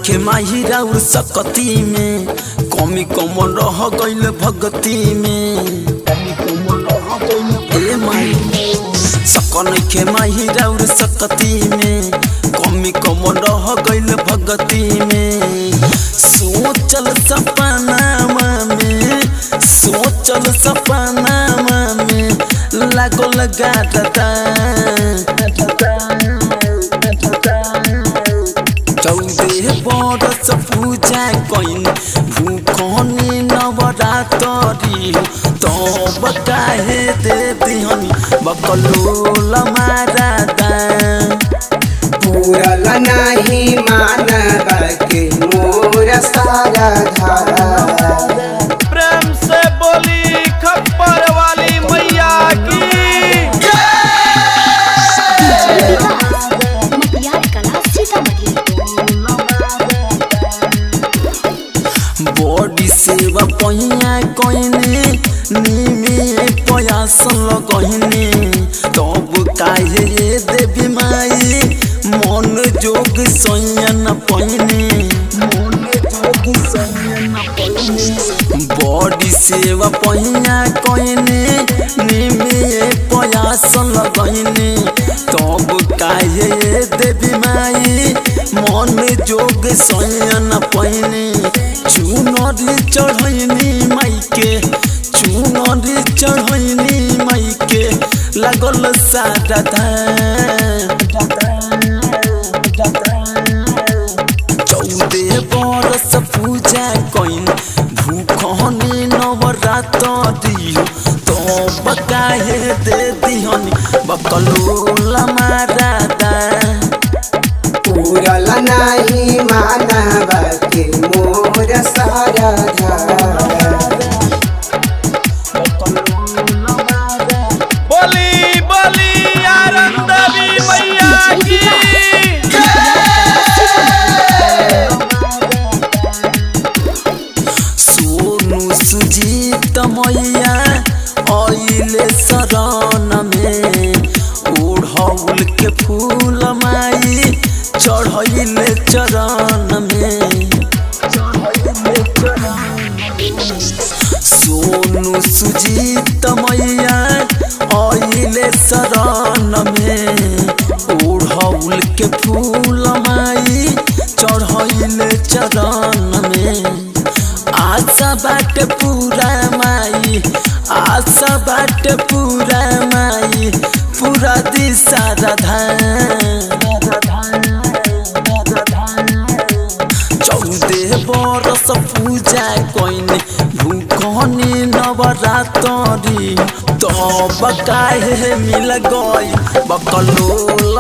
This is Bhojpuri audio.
नइखे माहिरा और सकती में कमी कम रह गइल भगती में ए माई सक नइखे माहिरा और सकती में कमी कम रह गइल भगती में सोचल सपना में लागल गाता 14 बरस पूजा कइन भूखनी नवरात्रि तब काहे दे दिहनी बकलोल मारा पूरल नाही मानवा के मोर सारा धारा। प्रेम से बोली खप्पर वाली मैया की बॉडी सेवा पहिया कइने निमे प्रयास लगहिने तब काहे देवी माई मन जोग सयन पहिने बॉडी सेवा पहिया कइने निमे प्रयास लगहिने तब काहे देवी माई मन जोग सयन पहिने चुनरी चढ़ैनी माई के लागल सारा धान 14 बरस पूजा कइन भूखनी नवरात्रि तब काहे दे दिहनी बकलोल मारा पूरल नाही मानवा के मोर सारा धारा। बोली बोली आनंदवी मैया की सोनू सुजीत मैया आइले शरण में ओढ़ौल के फूल माई चढ़ैले चरण में सोनू सुजीत मैया आइले शरण में ओढ़ौल के फूल माई चढ़ैले चरण में आशा बाट पूरा माई आशा बाट पूरा माई पूरा दिशा धान 14 बरस पूजा कइन भूखनी नवरात्रि तब काहे मिल गई बकलोल